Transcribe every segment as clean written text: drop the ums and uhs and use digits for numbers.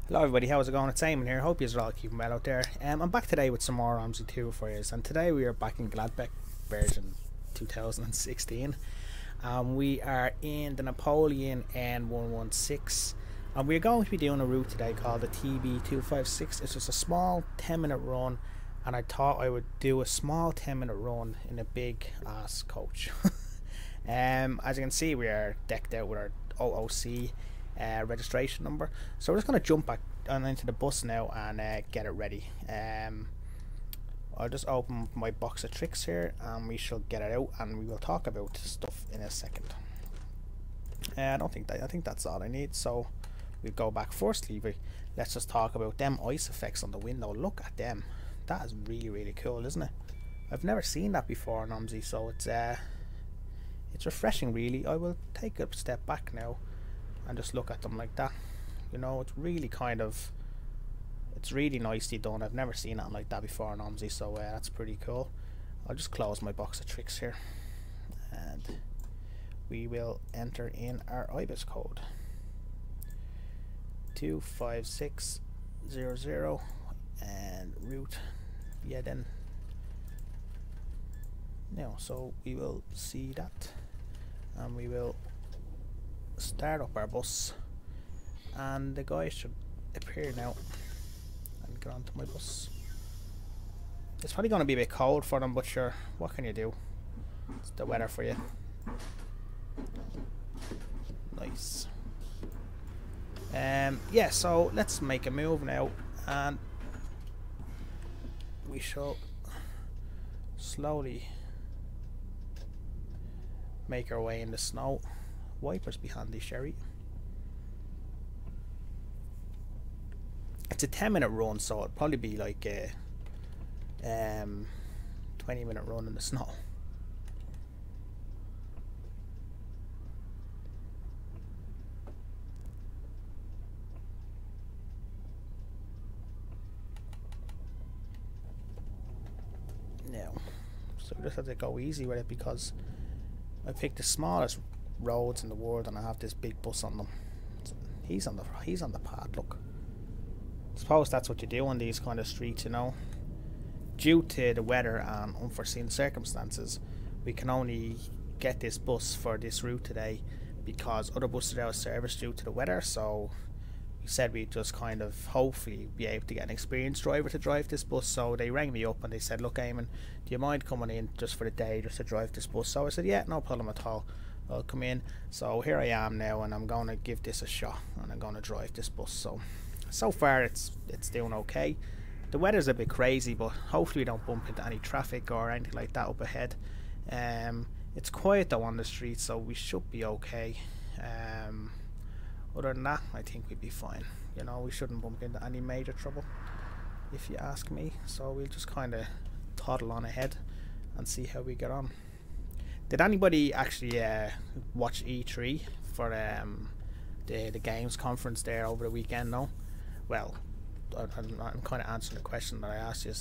Hello everybody, how's it going? It's Eamon here. Hope you're all keeping well out there. I'm back today with some more Ramsey 2 for you, and today we are back in Gladbeck version 2016. We are in the Napoleon N116, and we're going to be doing a route today called the TB256. It's just a small 10-minute run, and I thought I would do a small 10-minute run in a big ass coach. As you can see, we are decked out with our OOC registration number, so we're just going to jump back on into the bus now and get it ready. I'll just open my box of tricks here and we shall get it out and we will talk about stuff in a second. I think that's all I need, so we'll go back. Firstly, let's just talk about them ice effects on the window. Look at them. That is really cool, isn't it? I've never seen that before in OMSI, so it's refreshing really. I will take a step back now and just look at them like that. You know, it's really it's really nicely done. I've never seen anything like that before in OMSI, so that's pretty cool. I'll just close my box of tricks here and we will enter in our IBIS code 25600 and route. Yeah, then now, so we will see that and we will start up our bus and the guy should appear now and get onto my bus. It's probably going to be a bit cold for them, but sure, what can you do? It's the weather for you. Nice. Yeah, so let's make a move now and we shall slowly make our way in the snow. Wipers be handy, Sherry. It's a 10-minute run, so it'll probably be like a 20-minute run in the snow. Now, so we just have to go easy with it because I picked the smallest roads in the world and I have this big bus on them. He's on the path, look. I suppose that's what you do on these kind of streets, you know. Due to the weather and unforeseen circumstances, we can only get this bus for this route today because other buses are out of service due to the weather, so we said we'd just kind of hopefully be able to get an experienced driver to drive this bus. So they rang me up and they said, look Eamon, do you mind coming in just for the day just to drive this bus? So I said, yeah, no problem at all, I'll come in. So here I am now and I'm going to give this a shot and I'm going to drive this bus. So far it's doing okay. The weather's a bit crazy, but hopefully we don't bump into any traffic or anything like that up ahead. It's quiet though on the street, so we should be okay. Other than that, I think we'd be fine. You know, we shouldn't bump into any major trouble, if you ask me. So we'll just kind of toddle on ahead and see how we get on. Did anybody actually watch E3 for the games conference there over the weekend? No? Well, I'm kind of answering the question that I asked you.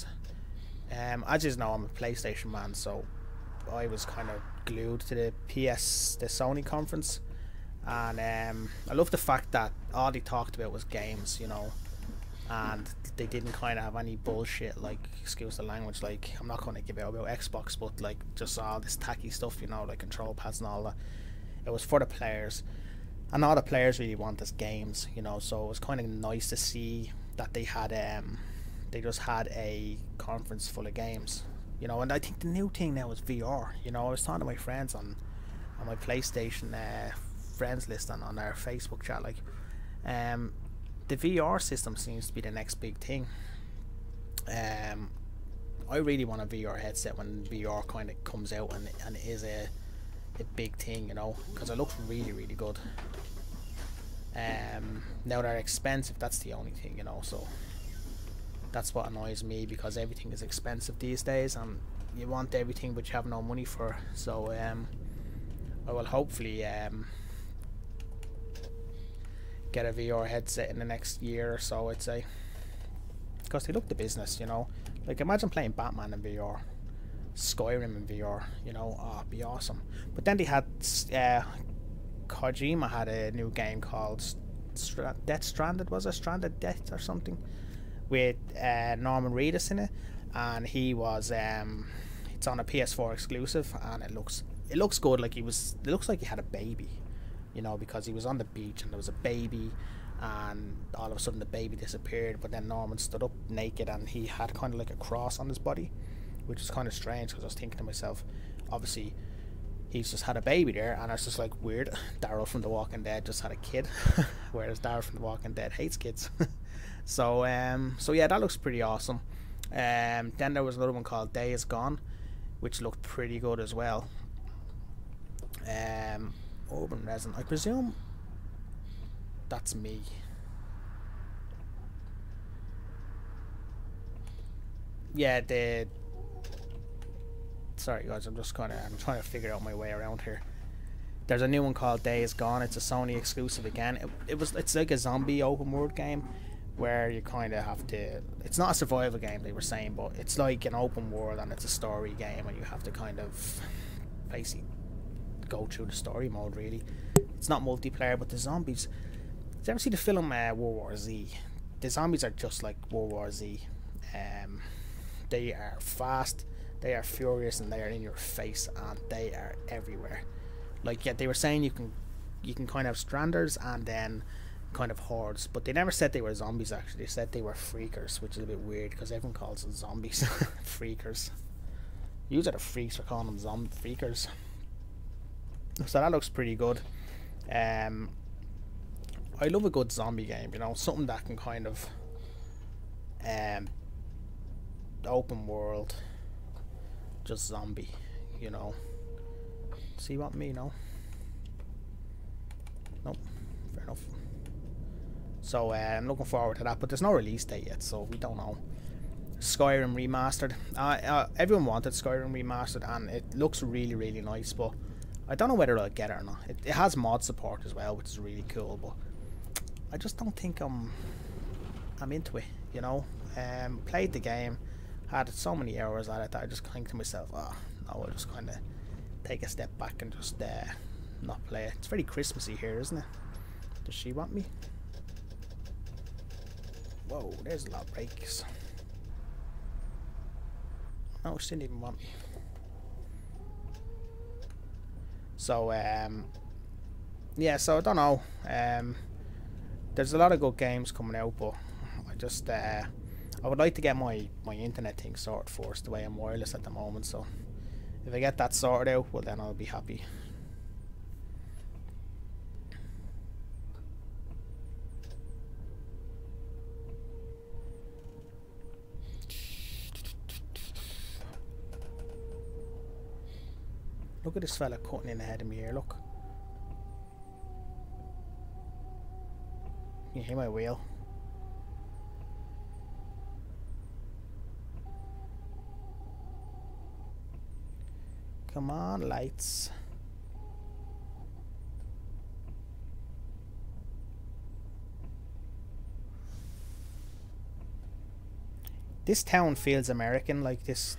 As you know, I'm a PlayStation man, so I was kind of glued to the Sony conference, and I love the fact that all they talked about was games, you know, and they didn't kind of have any bullshit, like, excuse the language, like, I'm not going to give out about Xbox, but like just all this tacky stuff, you know, like control pads and all that. It was for the players, and all the players really want is games, you know, so it was kind of nice to see that they had they just had a conference full of games, you know. And I think the new thing now is VR. You know, I was talking to my friends on my PlayStation friends list on our Facebook chat, like the VR system seems to be the next big thing. I really want a VR headset when VR kind of comes out and it is a big thing, you know, because it looks really good. Now they're expensive, that's the only thing, you know, so that's what annoys me, because everything is expensive these days and you want everything but you have no money for it. So I will hopefully get a VR headset in the next year or so, I'd say, because they look the business, you know. Like, imagine playing Batman in VR, Skyrim in VR, you know. Oh, it'd be awesome. But then they had Kojima had a new game called Death Stranded, was it? Stranded Death or something, with Norman Reedus in it, and he was it's on a PS4 exclusive, and it looks good. Like it looks like he had a baby, you know, because he was on the beach and there was a baby, and all of a sudden the baby disappeared, but then Norman stood up naked and he had kind of like a cross on his body, which is kind of strange, because I was thinking to myself, obviously he's just had a baby there, and I was just like, weird, Daryl from The Walking Dead just had a kid, whereas Daryl from The Walking Dead hates kids. So yeah, that looks pretty awesome. Then there was another one called Days Gone, which looked pretty good as well. Urban Resin, I presume that's me. Yeah, sorry guys, I'm trying to figure out my way around here. There's a new one called Days Gone. It's a Sony exclusive again. It's like a zombie open world game where you kind of have to, it's not a survival game they were saying, but it's like an open world and it's a story game, and you have to kind of basically go through the story mode really. It's not multiplayer, but the zombies, did you ever see the film World War Z? The zombies are just like World War Z. They are fast, they are furious, and they are in your face, and they are everywhere. Like, yeah, they were saying you can kind of have stranders and then kind of hordes, but they never said they were zombies. Actually, they said they were freakers, which is a bit weird because everyone calls them zombies. Freakers. You are the freaks for calling them freakers. So that looks pretty good. I love a good zombie game, you know, something that can kind of open world, just zombie, you know. See what me, no? Nope, fair enough. So I'm looking forward to that, but there's no release date yet, so we don't know. Skyrim Remastered. Everyone wanted Skyrim Remastered, and it looks really, really nice, but I don't know whether I'll get it or not. It has mod support as well, which is really cool, but I just don't think I'm into it, you know. Played the game, had so many hours at it that I just think to myself, oh, no, I'll just kind of take a step back and just not play it. It's very Christmassy here, isn't it? Does she want me? Whoa, there's a lot of brakes. No, she didn't even want me. So, yeah, so I don't know. There's a lot of good games coming out, but I just, I would like to get my internet thing sorted first, the way I'm wireless at the moment, so if I get that sorted out, well then I'll be happy. Look at this fella cutting in ahead of me here, look. You hear my wheel? Come on, lights. This town feels American, like this.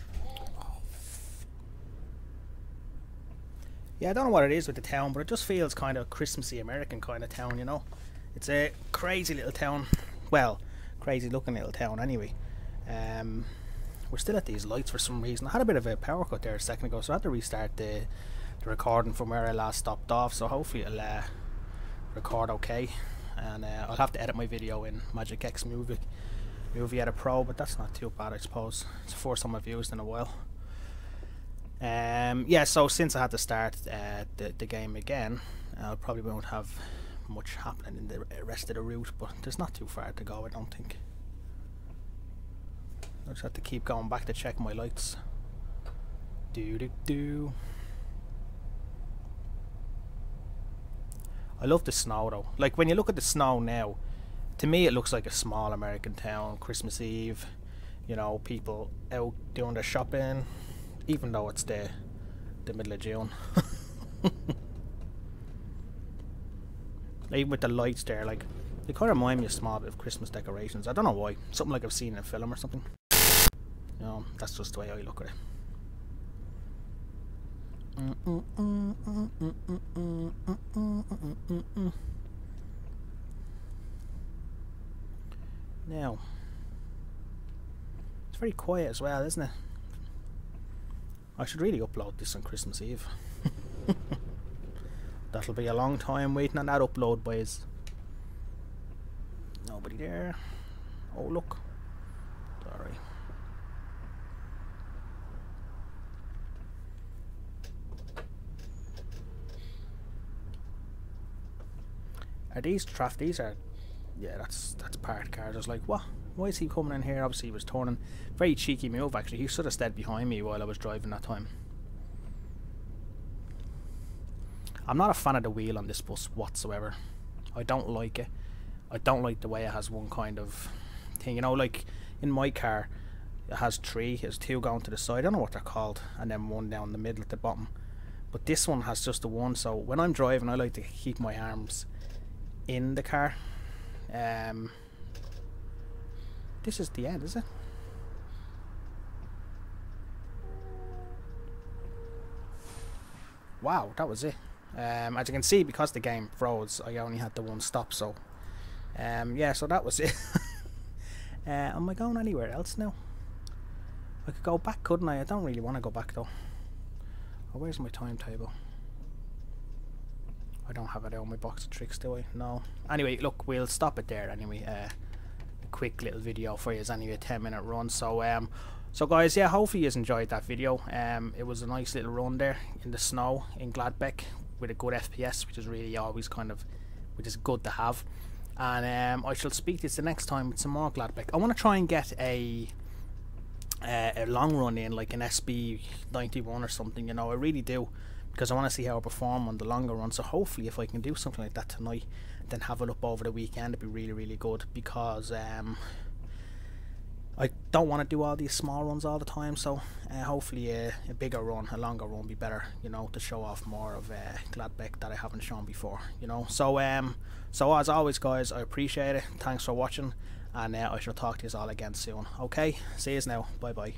Yeah, I don't know what it is with the town, but it just feels kind of Christmassy American kind of town, you know. It's a crazy little town. Well, crazy looking little town anyway. We're still at these lights for some reason. I had a bit of a power cut there a second ago, so I had to restart the recording from where I last stopped off, so hopefully it'll record okay. And I'll have to edit my video in Magic X Movie Editor Pro, but that's not too bad, I suppose. It's the first time I've used in a while. Yeah, so since I had to start the game again, I probably won't have much happening in the rest of the route, but there's not too far to go, I don't think. I just have to keep going back to check my lights. Do. I love the snow though. Like when you look at the snow now, to me it looks like a small American town. Christmas Eve, you know, people out doing their shopping, even though it's the middle of June. Even with the lights there, like they kind of remind me a small bit of Christmas decorations. I don't know why. Something like I've seen in a film or something. You know, that's just the way I look at it. Now, it's very quiet as well, isn't it? I should really upload this on Christmas Eve. That'll be a long time waiting on that upload, boys. Nobody there. Oh, look. Sorry. Are these traffic? These are... Yeah, that's parked cars. I was like, what? Why is he coming in here? Obviously he was turning. Very cheeky move actually. He should have stayed behind me while I was driving that time. I'm not a fan of the wheel on this bus whatsoever. I don't like it. I don't like the way it has one kind of thing. You know, like in my car it has three. There's two going to the side. I don't know what they're called. And then one down the middle at the bottom. But this one has just the one. So when I'm driving I like to keep my arms in the car. This is the end, is it? Wow, that was it. As you can see, because the game froze, I only had the one stop, so yeah, so that was it. Am I going anywhere else now? I could go back, couldn't I? I don't really want to go back though. Oh, where's my timetable? I don't have it on my box of tricks, do I? No. Anyway, look, we'll stop it there anyway. A quick little video for you, anyway, a 10-minute run. So so guys, yeah, hopefully you enjoyed that video. It was a nice little run there in the snow in Gladbeck with a good FPS, which is really always kind of, which is good to have. And I shall speak to you the next time with some more Gladbeck. I want to try and get a long run in, like an SB 91 or something, you know. I really do, because I want to see how I perform on the longer run. So hopefully if I can do something like that tonight, then have it up over the weekend, it'd be really, really good, because I don't want to do all these small runs all the time. So hopefully a bigger run, a longer run be better, you know, to show off more of Gladbeck that I haven't shown before, you know. So so as always guys, I appreciate it. Thanks for watching, and I shall talk to you all again soon. Okay, see you now. Bye bye.